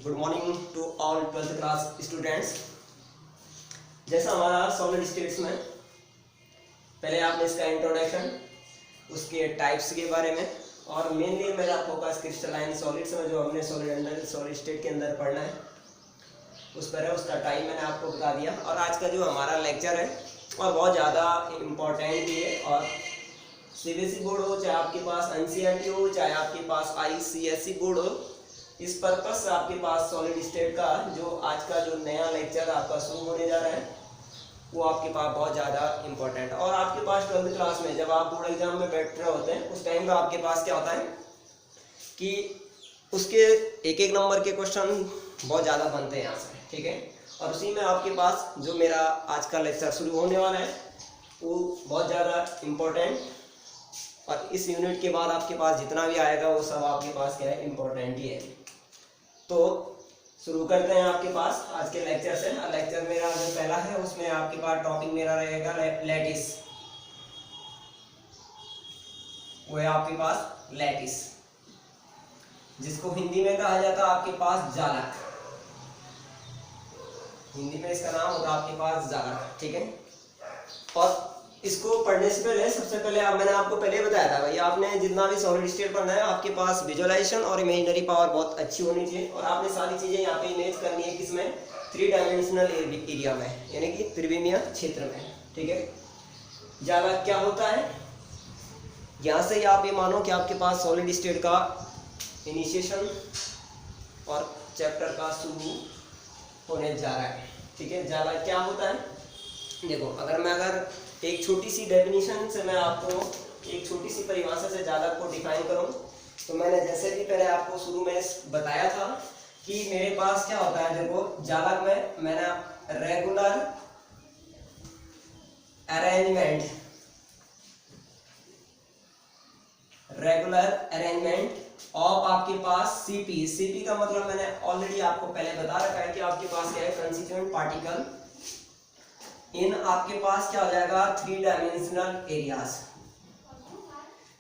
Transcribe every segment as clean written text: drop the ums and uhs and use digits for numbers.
Good morning to all 12th class students. जैसा हमारा solid states में पहले आपने इसका इंट्रोडक्शन, उसके टाइप्स के बारे में और मेनली मेरा फोकस क्रिस्टलाइन सॉलिड्स में जो हमने सॉलिड स्टेट के अंदर पढ़ना है उस पर है। उसका टाइम मैंने आपको बता दिया। और आज का जो हमारा लेक्चर है और बहुत ज़्यादा इम्पोर्टेंट भी है। और सीबीएसई बोर्ड हो, चाहे आपके पास एनसीईआरटी हो, चाहे आपके पास आईसीएसई बोर्ड हो, इस पर्पस से आपके पास सॉलिड स्टेट का जो आज का जो नया लेक्चर आपका शुरू होने जा रहा है वो आपके पास बहुत ज़्यादा इम्पोर्टेंट है। और आपके पास 12th क्लास में जब आप बोर्ड एग्जाम में बैठ रहे होते हैं उस टाइम पर आपके पास क्या होता है कि उसके एक एक नंबर के क्वेश्चन बहुत ज़्यादा बनते हैं यहाँ से, ठीक है। और उसी में आपके पास जो मेरा आज का लेक्चर शुरू होने वाला है वो बहुत ज़्यादा इम्पोर्टेंट, और इस यूनिट के बाद आपके पास जितना भी आएगा वो सब आपके पास क्या है, इम्पोर्टेंट ही है। तो शुरू करते हैं आपके पास आज के लेक्चर से। लेक्चर मेरा जो पहला है उसमें आपके पास टॉपिक मेरा रहेगा लैटिस। वो है आपके पास लैटिस, जिसको हिंदी में कहा जाता है आपके पास जालक। हिंदी में इसका नाम होता है आपके पास जालक, ठीक है। और इसको पढ़ने से पहले सबसे पहले मैंने आपको पहले बताया था भाई, आपने जितना भी सॉलिड स्टेट पढ़ना है आपके पास विजुअलाइजेशन और इमेजिनरी पावर बहुत अच्छी होनी चाहिए। और आपने सारी चीज़ें यहाँ पे इमेज करनी है किसमें, 3 डायमेंशनल एरिया में, यानी कि त्रिविमीय क्षेत्र में, ठीक है। जालक क्या होता है, यहाँ से ही आप ये मानो कि आपके पास सॉलिड स्टेट का इनिशिएशन और चैप्टर का शुरू होने जा रहा है, ठीक है। जालक क्या होता है, देखो अगर एक छोटी सी डेफिनेशन से मैं आपको एक छोटी सी परिभाषा से जालक को डिफाइन करूं, तो मैंने जैसे भी पहले आपको शुरू में बताया था कि मेरे पास क्या होता है, देखो जालक में मैंने रेगुलर अरेंजमेंट ऑफ आपके पास सीपी का मतलब मैंने ऑलरेडी आपको पहले बता रखा है कि आपके पास क्या है, कंस्टिट्यूएंट पार्टिकल इन आपके पास क्या हो जाएगा, 3 डायमेंशनल एरियाज।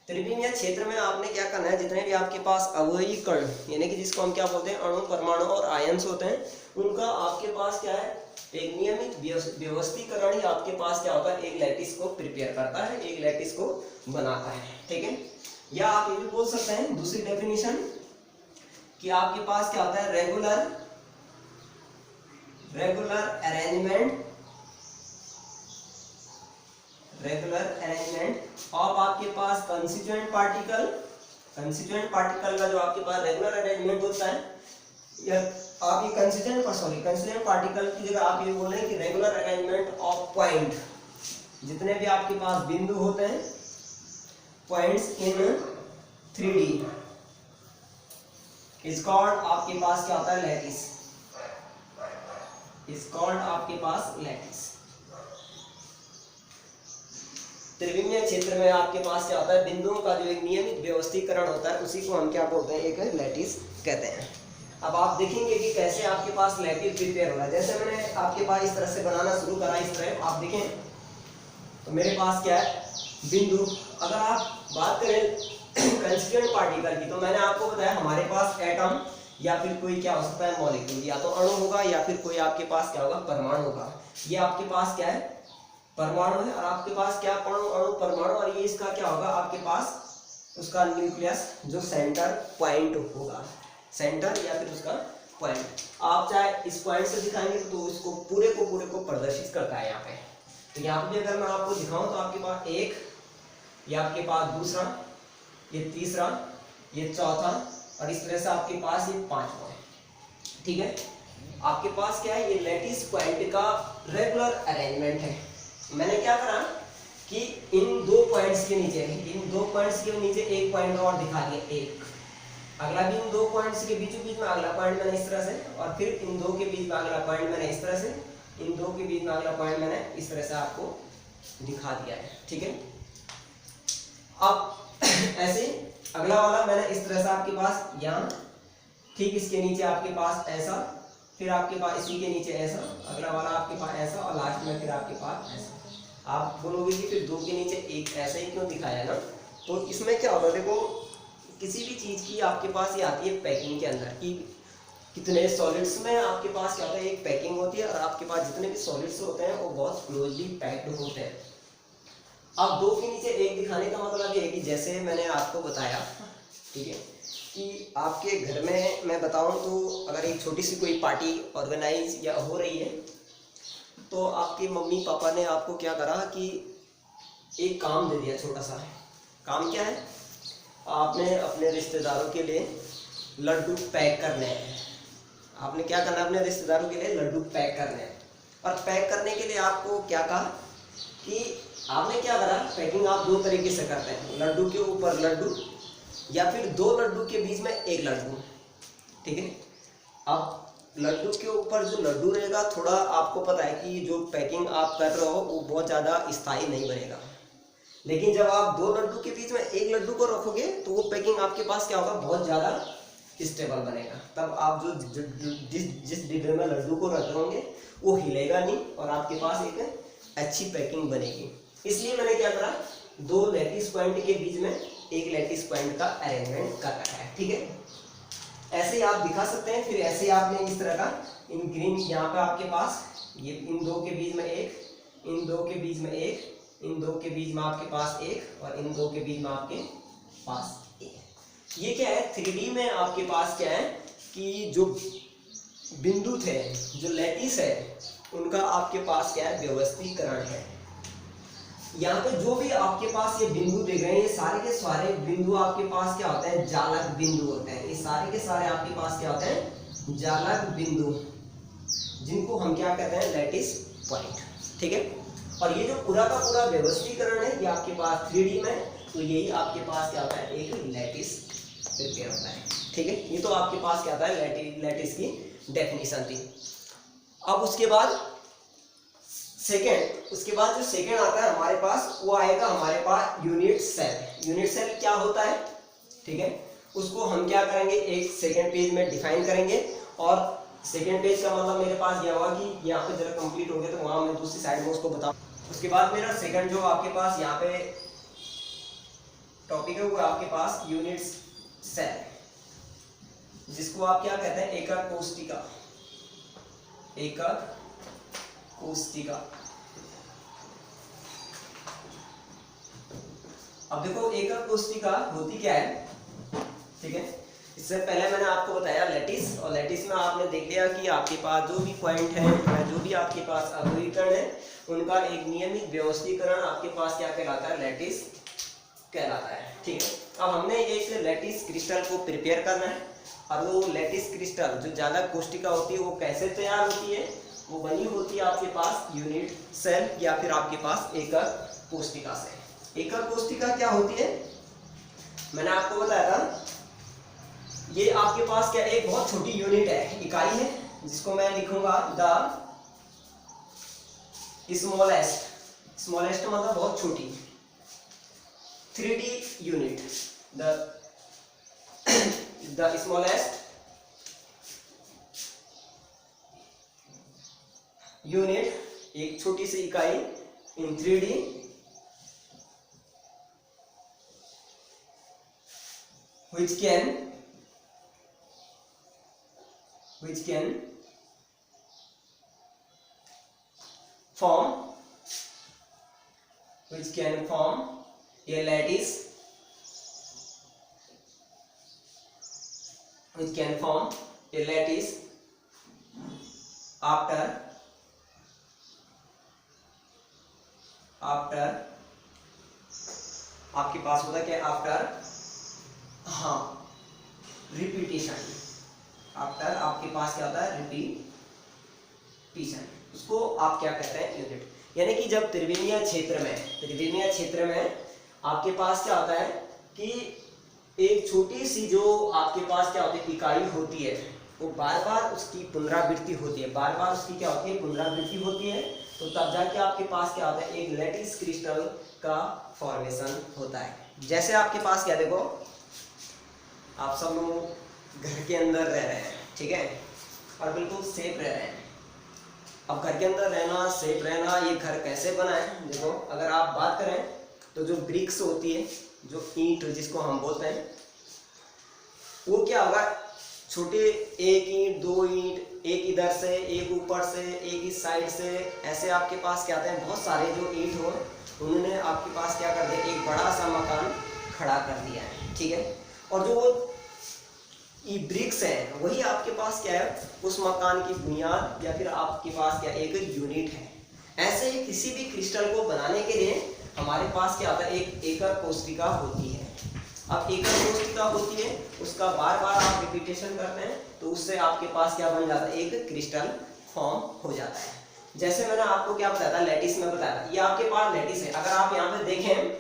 त्रिविमीय क्षेत्र में आपने क्या करना है, जितने भी आपके पास अवयवी कण यानी कि जिसको हम क्या बोलते हैं, अणु, परमाणु और आयंस होते हैं, उनका आपके पास क्या है, एक नियमित व्यवस्थीकरण ही आपके पास क्या होता है, एक लैटिस को प्रिपेयर करता है, एक लैटिस को बनाता है, ठीक है। या आप ये भी बोल सकते हैं दूसरी डेफिनेशन कि आपके पास क्या होता है, रेगुलर अरेंजमेंट ऑफ आपके पास कंस्टिट्यूएंट पार्टिकल का जो आपके पास रेगुलर अरेंजमेंट होता है, या आप ये कंस्टिट्यूएंट पार्टिकल की जगह आप ये बोल रहे हैं कि रेगुलर अरेंजमेंट ऑफ पॉइंट, जितने भी आपके पास बिंदु होते हैं, points in 3D is called आपके पास क्या होता है, लैटिस, इज कॉल्ड आपके पास लैटिस। त्रिविमीय क्षेत्र में आपके पास क्या होता है, बिंदुओं का जो एक नियमित व्यवस्थीकरण होता है उसी को हम क्या बोलते हैं, एक लैटिस कहते हैं। अब आप देखेंगे कि कैसे आपके पास लैटिस प्रिपेयर हो रहा है। जैसे मैंने आपके पास इस तरह से बनाना शुरू करा, इस तरह आप देखें तो मेरे पास क्या है, बिंदु। अगर आप बात करें कंस्टिट्यूएंट पार्टिकल की, तो मैंने आपको बताया हमारे पास एटम या फिर कोई क्या हो सकता है, मॉलिक्यूल, या तो अणु होगा या फिर कोई आपके पास क्या होगा, परमाणु होगा। ये आपके पास क्या है, परमाणु है। और आपके पास क्या, अणु परमाणु, और ये इसका क्या होगा, आपके पास उसका न्यूक्लियस जो सेंटर पॉइंट होगा, सेंटर या फिर उसका पॉइंट। आप चाहे इस पॉइंट से दिखाएंगे तो इसको पूरे को प्रदर्शित करता है यहाँ पे। तो यहाँ पे अगर मैं आपको दिखाऊं तो आपके पास एक, ये आपके पास दूसरा, ये तीसरा, ये चौथा, और इस तरह से आपके पास ये 5वां है, ठीक है। आपके पास क्या है, ये लैटिस पॉइंट का रेगुलर अरेंजमेंट है। मैंने क्या करा कि इन 2 पॉइंट्स के नीचे एक पॉइंट और दिखा दिया, एक अगला भी इन 2 पॉइंट्स के बीच में अगला पॉइंट मैंने इस तरह से, और फिर इन 2 के बीच में अगला पॉइंट मैंने इस तरह से, इन 2 के बीच में अगला पॉइंट मैंने इस तरह से आपको दिखा दिया है, ठीक है। अब ऐसे अगला वाला मैंने इस तरह से आपके पास यहाँ, ठीक इसके नीचे आपके पास ऐसा, फिर आपके पास इसी के नीचे ऐसा, अगला वाला आपके पास ऐसा, और लास्ट में फिर आपके पास ऐसा। आप बोलोगे कि फिर 2 के नीचे एक ऐसा ही क्यों दिखाया ना, तो इसमें क्या होगा, देखो किसी भी चीज़ की आपके पास ये आती है पैकिंग के अंदर कि कितने सॉलिड्स में आपके पास क्या होता है, एक पैकिंग होती है और आपके पास जितने भी सॉलिड्स होते हैं वो बहुत क्लोजली पैक्ड होते हैं। अब दो के नीचे एक दिखाने का मतलब ये है कि जैसे मैंने आपको बताया, ठीक है, कि आपके घर में मैं बताऊं तो अगर एक छोटी सी कोई पार्टी ऑर्गेनाइज या हो रही है तो आपके मम्मी पापा ने आपको क्या करा कि एक काम दे दिया, छोटा सा। काम क्या है, आपने अपने रिश्तेदारों के लिए लड्डू पैक करने हैं। आपने क्या करना है, अपने रिश्तेदारों के लिए लड्डू पैक करने हैं। और पैक करने के लिए आपको क्या कहा कि आपने क्या करा, पैकिंग आप दो तरीके से करते हैं, लड्डू के ऊपर लड्डू या फिर दो लड्डू के बीच में एक लड्डू, ठीक है। अब लड्डू के ऊपर जो लड्डू रहेगा, थोड़ा आपको पता है कि जो पैकिंग आप कर रहे हो वो बहुत ज़्यादा स्थायी नहीं बनेगा, लेकिन जब आप दो लड्डू के बीच में एक लड्डू को रखोगे तो वो पैकिंग आपके पास क्या होगा, बहुत ज़्यादा स्टेबल बनेगा। तब आप जो जिस डिब्बे में लड्डू को रख होंगे वो हिलेगा नहीं और आपके पास एक अच्छी पैकिंग बनेगी। इसलिए मैंने क्या करा, दो लैटिस पॉइंट के बीच में एक लैटिस पॉइंट का अरेंजमेंट कर रखा है, ठीक है। ऐसे ही आप दिखा सकते हैं। फिर ऐसे ही आपने इस तरह का इन ग्रीन, यहाँ पे आपके पास ये इन दो के बीच में एक, इन दो के बीच में एक, इन दो के बीच में आपके पास एक और इन दो के बीच में आपके पास एक। ये क्या है, 3D में आपके पास क्या है कि जो बिंदु थे, जो लैटिस है, उनका आपके पास क्या है, व्यवस्थीकरण है। यहाँ पे जो भी आपके पास ये बिंदु दिख रहे हैं, ये सारे के सारे बिंदु आपके पास क्या होते हैं, जालक बिंदु होते हैं। ये सारे के सारे आपके पास क्या होते हैं, जालक बिंदु, जिनको हम क्या कहते हैं, लैटिस पॉइंट, ठीक है। और ये जो पूरा का पूरा व्यवस्थीकरण है ये आपके पास 3D में, तो यही आपके पास क्या होता है, एक लैटिस प्रिपेयर होता है, ठीक है। ये तो आपके पास क्या होता है, लैटिस की डेफिनेशन थी। अब उसके बाद उसके बाद जो सेकेंड आता है हमारे पास, वो आएगा हमारे पास यूनिट सेल। यूनिट सेल क्या होता है, ठीक है, उसको हम क्या करेंगे, एक सेकेंड पेज में डिफाइन करेंगे। और सेकेंड पेज का मतलब मेरे पास यह हुआ कि यहाँ पे जरा कंप्लीट हो गया तो वहाँ मैं दूसरी साइड में उसको बताऊँ। उसके बाद मेरा सेकेंड जो आपके पास यहाँ पे टॉपिक है वो आपके पास यूनिट सेल, जिसको आप क्या कहते हैं, एकक कोष्टिका। एकक कोष्टिका। अब देखो एकक कोष्टिका होती क्या है, ठीक है। इससे पहले मैंने आपको बताया लैटिस, और लैटिस में आपने देख लिया कि आपके पास जो भी पॉइंट है या जो भी आपके पास अभिकरण है, उनका एक नियमित व्यवस्थीकरण आपके पास क्या कहलाता है, लैटिस कहलाता है, ठीक है। अब हमने एक लैटिस क्रिस्टल को प्रिपेयर करना है, और वो लैटिस क्रिस्टल जो जालक कोष्टिका होती है वो कैसे तैयार होती है, वो बनी होती है आपके पास यूनिट सेल या फिर आपके पास एकक कोष्टिका से। एकक कोष्टिका क्या होती है, मैंने आपको बताया था, ये आपके पास क्या एक बहुत छोटी यूनिट है, इकाई है, जिसको मैं लिखूंगा द स्मॉलेस्ट मतलब बहुत छोटी, 3D unit, the smallest unit, एक छोटी सी इकाई इन 3D which can form a lattice, after आपके पास होता है क्या, आफ्टर, हाँ, रिपीटेशन। आफ्टर आपके पास क्या होता है, रिपीटेशन, उसको आप क्या कहते हैं, यूनिट। यानी कि जब त्रिविमीय क्षेत्र में आपके पास क्या होता है कि एक छोटी सी जो आपके पास क्या होती है, इकाई होती है, वो बार बार उसकी पुनरावृत्ति होती है, बार बार उसकी क्या होती है, पुनरावृत्ति होती है, तो तब जाके आपके पास क्या होता है, एक लैटिस क्रिस्टल का फॉर्मेशन होता है। जैसे आपके पास क्या, देखो आप सब लोग घर के अंदर रह रहे हैं, ठीक है, और बिल्कुल सेफ रह रहे हैं। अब घर के अंदर रहना, सेफ रहना, ये घर कैसे बना है, देखो अगर आप बात करें तो जो ब्रिक्स होती है, जो ईंट जिसको हम बोलते हैं, वो क्या होगा, छोटे एक ईंट, दो ईंट, एक इधर से, एक ऊपर से, एक इस साइड से, ऐसे आपके पास क्या आते हैं, बहुत सारे जो ईंट हो उन्होंने आपके पास क्या कर दिया, एक बड़ा सा मकान खड़ा कर दिया है, ठीक है। और जो ये ब्रिक्स हैं वही आपके पास क्या है, उस मकान की बुनियाद या फिर आपके पास क्या एक यूनिट है। ऐसे ही किसी भी क्रिस्टल को बनाने के लिए हमारे पास क्या आता है, एक एकल कोशिका होती है। अब एकल कोशिका होती है, उसका बार बार आप रिपीटेशन करते हैं तो उससे आपके पास क्या बन जाता है, एक क्रिस्टल फॉर्म हो जाता है। जैसे मैंने आपको क्या बताया था, लैटिस में बताया था, ये आपके पास लैटिस है। अगर आप यहाँ पे देखें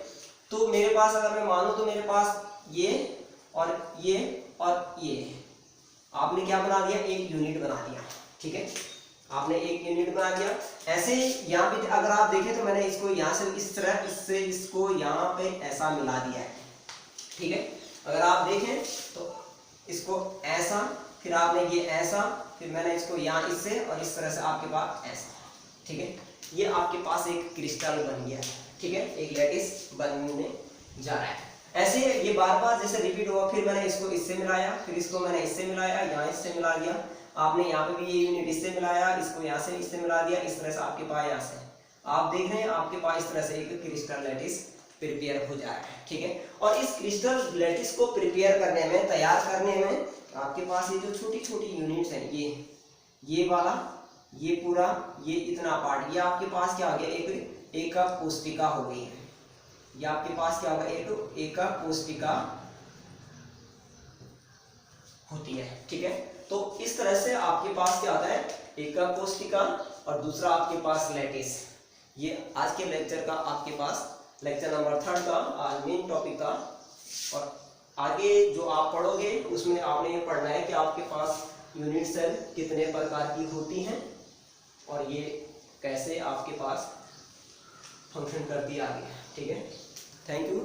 तो मेरे पास, अगर मैं मानूं तो मेरे पास ये और ये आपने क्या बना दिया, एक यूनिट बना दिया, ठीक है, आपने एक यूनिट बना दिया। ऐसे यहाँ पे अगर आप देखें तो मैंने इसको यहाँ से इस तरह, इससे इसको यहाँ पे ऐसा मिला दिया है, ठीक है। अगर आप देखें तो इसको ऐसा, फिर आपने ये ऐसा, फिर मैंने इसको यहाँ इससे और इस तरह से आपके पास ऐसा, ठीक है। ये आपके पास एक क्रिस्टल बन गया है, ठीक है, एक लैटिस बनने जा रहा है। ऐसे ये बार बार जैसे रिपीट हुआ, फिर मैंने इसको इससे मिलाया, फिर इसको मैंने इससे मिलाया, यहाँ इससे मिला दिया, आपने यहाँ पे भी ये यूनिट इससे मिलाया, इसको यहाँ से इससे मिला दिया, इस तरह से आपके पास यहाँ से आप देख रहे हैं आपके पास इस तरह से एक क्रिस्टल लैटिस प्रिपेयर हो जा रहा है, ठीक है। और इस क्रिस्टल लैटिस को प्रिपेयर करने में, तैयार करने में आपके पास ये जो छोटी छोटी यूनिट्स हैं, ये वाला, ये पूरा, ये इतना पार्ट, ये आपके पास क्या हो गया, एक एकक कोशिका हो गई है। ये आपके पास क्या होगा, एक एकक कोशिका होती है, ठीक है। तो इस तरह से आपके पास क्या होता है, एकक कोशिका और दूसरा आपके पास लैटिस। ये आज के लेक्चर का आपके पास लेक्चर नंबर 3 का आज मेन टॉपिक था। और आगे जो आप पढ़ोगे उसमें आपने ये पढ़ना है कि आपके पास यूनिट सेल कितने प्रकार की होती हैं और ये कैसे आपके पास फंक्शन करती है आगे, ठीक है। Thank you,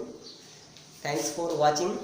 thanks for watching.